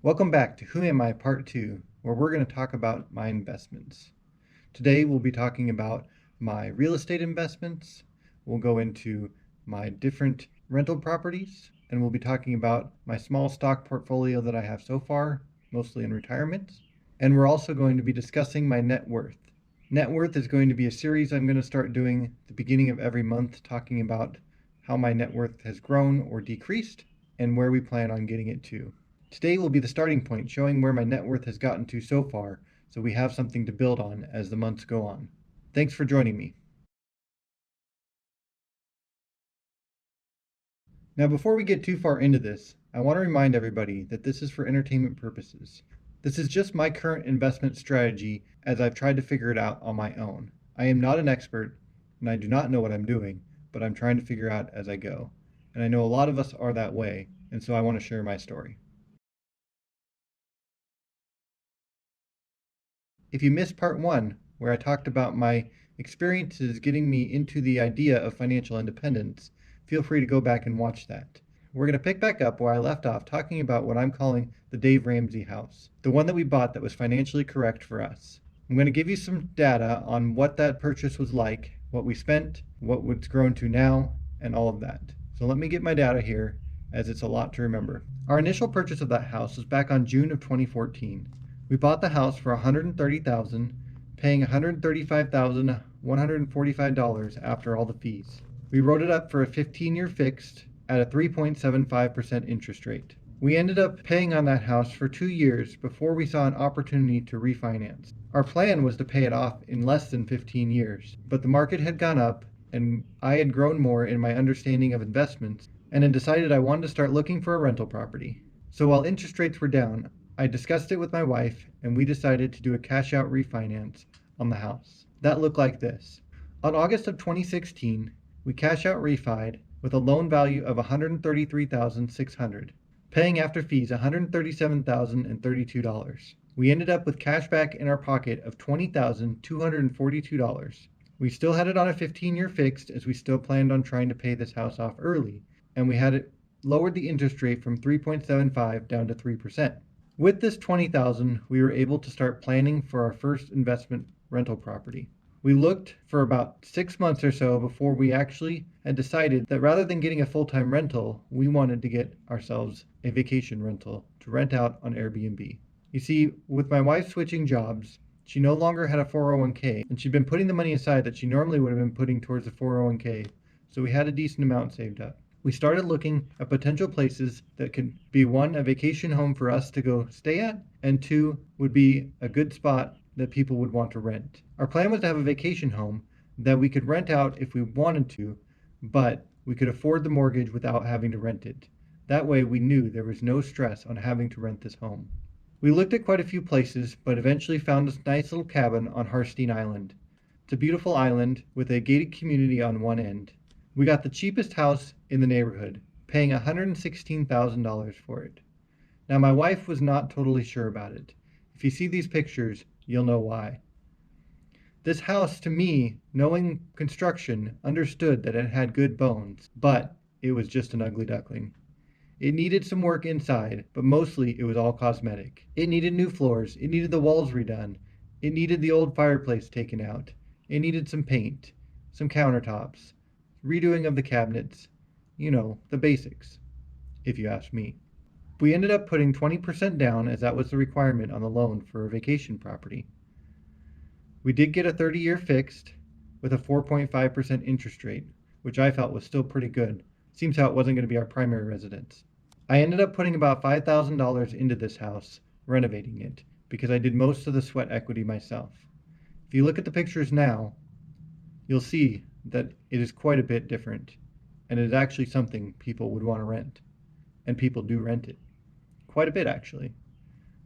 Welcome back to Who Am I Part 2, where we're going to talk about my investments. Today we'll be talking about my real estate investments, we'll go into my different rental properties, and we'll be talking about my small stock portfolio that I have so far, mostly in retirement. And we're also going to be discussing my net worth. Net worth is going to be a series I'm going to start doing at the beginning of every month, talking about how my net worth has grown or decreased and where we plan on getting it to. Today will be the starting point, showing where my net worth has gotten to so far, so we have something to build on as the months go on. Thanks for joining me. Now, before we get too far into this, I want to remind everybody that this is for entertainment purposes. This is just my current investment strategy as I've tried to figure it out on my own. I am not an expert, and I do not know what I'm doing, but I'm trying to figure out as I go. And I know a lot of us are that way, and so I want to share my story. If you missed part 1, where I talked about my experiences getting me into the idea of financial independence, feel free to go back and watch that. We're going to pick back up where I left off, talking about what I'm calling the Dave Ramsey house, the one that we bought that was financially correct for us. I'm going to give you some data on what that purchase was like, what we spent, what it's grown to now, and all of that. So let me get my data here, as it's a lot to remember. Our initial purchase of that house was back on June of 2014. We bought the house for $130,000, paying $135,145 after all the fees. We wrote it up for a 15-year fixed at a 3.75% interest rate. We ended up paying on that house for 2 years before we saw an opportunity to refinance. Our plan was to pay it off in less than 15 years, but the market had gone up and I had grown more in my understanding of investments and had decided I wanted to start looking for a rental property. So while interest rates were down, I discussed it with my wife, and we decided to do a cash-out refinance on the house. That looked like this. On August of 2016, we cash-out refied with a loan value of $133,600, paying after fees $137,032. We ended up with cash back in our pocket of $20,242. We still had it on a 15-year fixed, as we still planned on trying to pay this house off early, and we had it lowered the interest rate from 3.75 down to 3%. With this $20,000, we were able to start planning for our first investment rental property. We looked for about 6 months or so before we actually had decided that rather than getting a full-time rental, we wanted to get ourselves a vacation rental to rent out on Airbnb. You see, with my wife switching jobs, she no longer had a 401k, and she'd been putting the money aside that she normally would have been putting towards the 401k, so we had a decent amount saved up. We started looking at potential places that could be, 1, a vacation home for us to go stay at, and 2, would be a good spot that people would want to rent. Our plan was to have a vacation home that we could rent out if we wanted to, but we could afford the mortgage without having to rent it. That way we knew there was no stress on having to rent this home. We looked at quite a few places, but eventually found this nice little cabin on Harstein Island. It's a beautiful island with a gated community on one end. We got the cheapest house in the neighborhood, paying $116,000 for it. Now, my wife was not totally sure about it. If you see these pictures, you'll know why. This house, to me, knowing construction, understood that it had good bones, but it was just an ugly duckling. It needed some work inside, but mostly it was all cosmetic. It needed new floors, it needed the walls redone, it needed the old fireplace taken out, it needed some paint, some countertops, redoing of the cabinets, the basics, if you ask me. We ended up putting 20% down, as that was the requirement on the loan for a vacation property. We did get a 30-year fixed with a 4.5% interest rate, which I felt was still pretty good. Seems how it wasn't going to be our primary residence. I ended up putting about $5,000 into this house, renovating it, because I did most of the sweat equity myself. If you look at the pictures now, you'll see that it is quite a bit different, and it is actually something people would want to rent, and people do rent it. Quite a bit, actually.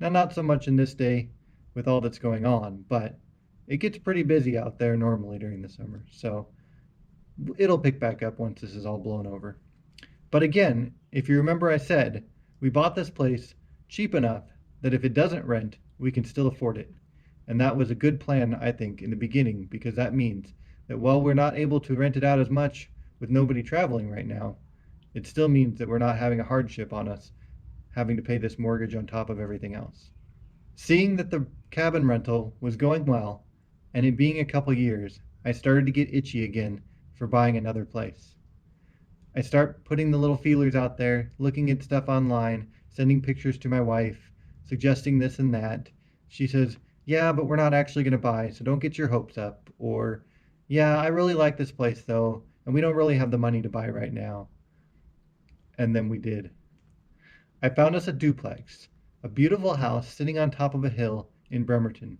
Now, not so much in this day with all that's going on, but it gets pretty busy out there normally during the summer, so it'll pick back up once this is all blown over. But again, if you remember, I said we bought this place cheap enough that if it doesn't rent, we can still afford it. And that was a good plan, I think, in the beginning, because that means that while we're not able to rent it out as much with nobody traveling right now, it still means that we're not having a hardship on us having to pay this mortgage on top of everything else. Seeing that the cabin rental was going well, and it being a couple years, I started to get itchy again for buying another place. I start putting the little feelers out there, looking at stuff online, sending pictures to my wife, suggesting this and that. She says, "Yeah, but we're not actually going to buy, so don't get your hopes up." Or, "Yeah, I really like this place though, and we don't really have the money to buy right now." And then we did. I found us a duplex, a beautiful house sitting on top of a hill in Bremerton.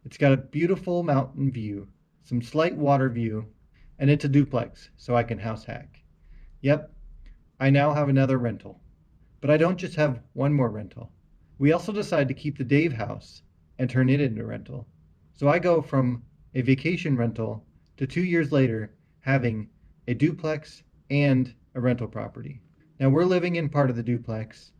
It's got a beautiful mountain view, some slight water view, and it's a duplex, so I can house hack. Yep, I now have another rental. But I don't just have one more rental. We also decided to keep the Dave house and turn it into a rental. So I go from a vacation rental to 2 years later having a duplex and a rental property. Now we're living in part of the duplex,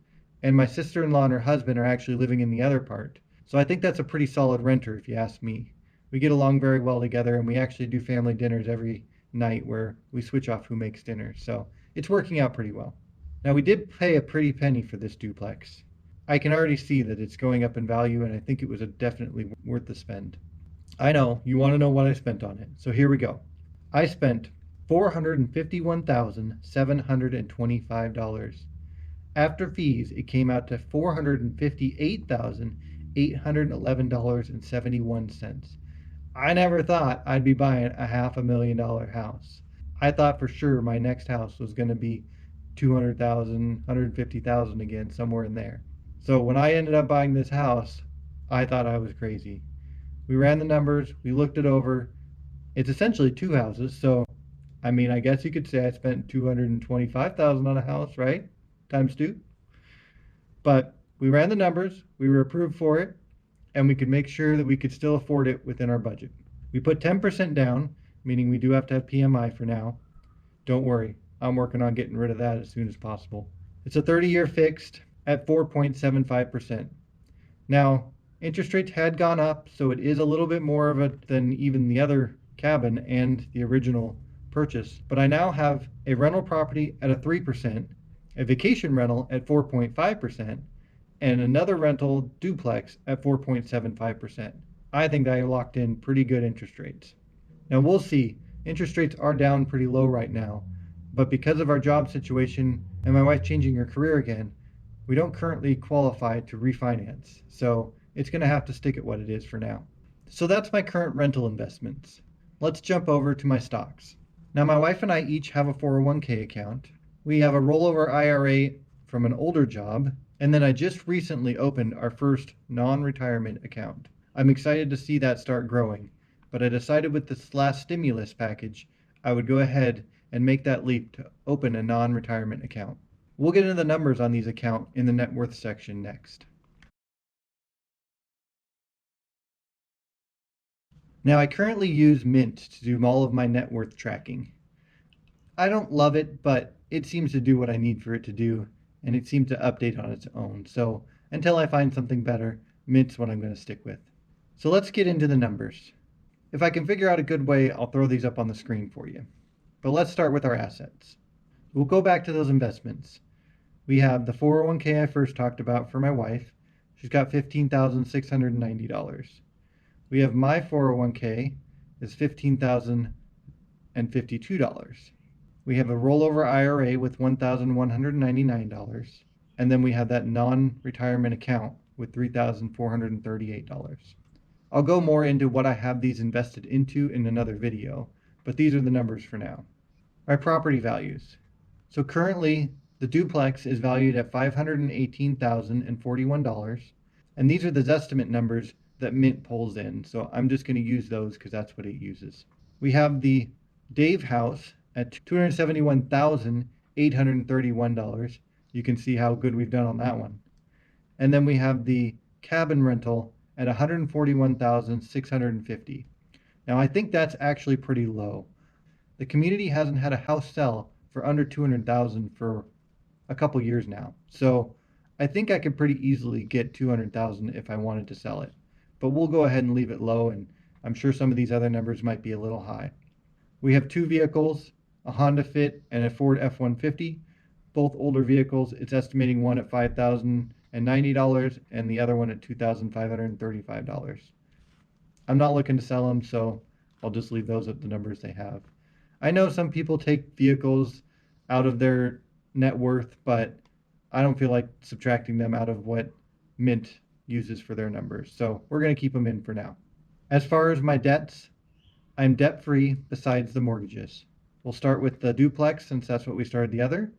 and my sister-in-law and her husband are actually living in the other part. So I think that's a pretty solid renter if you ask me. We get along very well together, and we actually do family dinners every night where we switch off who makes dinner. So it's working out pretty well. Now we did pay a pretty penny for this duplex. I can already see that it's going up in value, and I think it was definitely worth the spend. I know, you want to know what I spent on it, so here we go. I spent $451,725. After fees, it came out to $458,811.71. I never thought I'd be buying a $500,000 house. I thought for sure my next house was going to be 200,000, 150,000 again, somewhere in there. So when I ended up buying this house, I thought I was crazy. We ran the numbers, we looked it over. It's essentially two houses, so I mean, I guess you could say I spent 225,000 on a house, right? Times two. But we ran the numbers, we were approved for it, and we could make sure that we could still afford it within our budget. We put 10% down, meaning we do have to have PMI for now. Don't worry, I'm working on getting rid of that as soon as possible. It's a 30-year fixed at 4.75%. Now, interest rates had gone up, so it is a little bit more of it than even the other cabin and the original purchase. But I now have a rental property at a 3%, a vacation rental at 4.5%, and another rental duplex at 4.75%. I think I locked in pretty good interest rates. Now we'll see. Interest rates are down pretty low right now, but because of our job situation and my wife changing her career again, we don't currently qualify to refinance. So it's going to have to stick at what it is for now. So that's my current rental investments. Let's jump over to my stocks. Now my wife and I each have a 401k account. We have a rollover IRA from an older job, and then I just recently opened our first non-retirement account. I'm excited to see that start growing, but I decided with this last stimulus package, I would go ahead and make that leap to open a non-retirement account. We'll get into the numbers on these accounts in the net worth section next. Now I currently use Mint to do all of my net worth tracking. I don't love it, but it seems to do what I need for it to do, and it seems to update on its own. So until I find something better, Mint's what I'm going to stick with. So let's get into the numbers. If I can figure out a good way, I'll throw these up on the screen for you. But let's start with our assets. We'll go back to those investments. We have the 401k I first talked about for my wife. She's got $15,690. We have my 401k is $15,052. We have a rollover IRA with $1,199. And then we have that non-retirement account with $3,438. I'll go more into what I have these invested into in another video, but these are the numbers for now. My property values. So currently, the duplex is valued at $518,041, and these are the Zestimate numbers that Mint pulls in, so I'm just going to use those because that's what it uses. We have the Dave house at $271,831. You can see how good we've done on that one. And then we have the cabin rental at $141,650. Now I think that's actually pretty low. The community hasn't had a house sell for under $200,000 for a couple years now. So I think I could pretty easily get $200,000 if I wanted to sell it. But we'll go ahead and leave it low, and I'm sure some of these other numbers might be a little high. We have two vehicles, a Honda Fit and a Ford F-150. both older vehicles. It's estimating one at $5,090 and the other one at $2,535. I'm not looking to sell them, so I'll just leave those at the numbers they have. I know some people take vehicles out of their net worth, but I don't feel like subtracting them out of what Mint uses for their numbers. So we're going to keep them in for now. As far as my debts, I'm debt free besides the mortgages. We'll start with the duplex since that's what we started the other.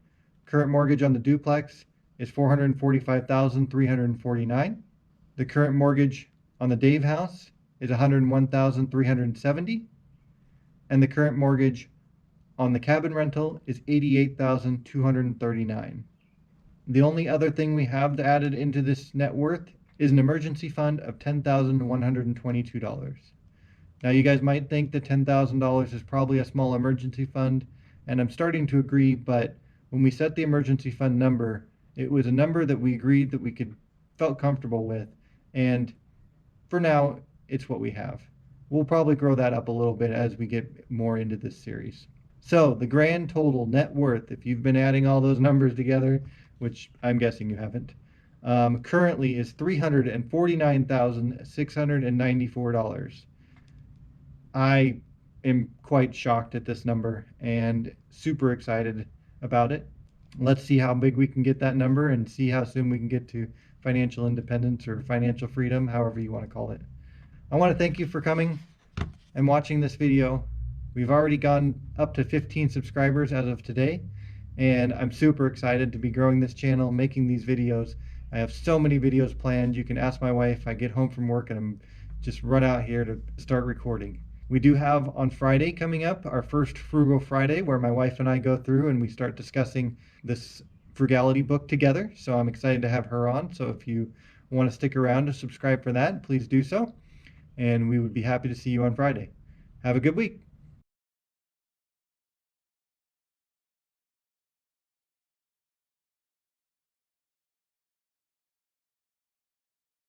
Current mortgage on the duplex is $445,349. The current mortgage on the Dave house is $101,370. And the current mortgage on the cabin rental is $88,239. The only other thing we have added into this net worth is an emergency fund of $10,122. Now, you guys might think that $10,000 is probably a small emergency fund, and I'm starting to agree, but when we set the emergency fund number, it was a number that we agreed that we felt comfortable with, and for now, it's what we have. We'll probably grow that up a little bit as we get more into this series. So the grand total net worth, if you've been adding all those numbers together, which I'm guessing you haven't, currently is $349,694. I am quite shocked at this number and super excited about it. Let's see how big we can get that number and see how soon we can get to financial independence or financial freedom, however you want to call it. I want to thank you for coming and watching this video. We've already gone up to 15 subscribers as of today, and I'm super excited to be growing this channel, making these videos. I have so many videos planned. You can ask my wife. I get home from work and I'm just run out here to start recording. We do have on Friday coming up our first Frugal Friday, where my wife and I go through and we start discussing this frugality book together. So I'm excited to have her on. So if you want to stick around to subscribe for that, please do so. And we would be happy to see you on Friday. Have a good week.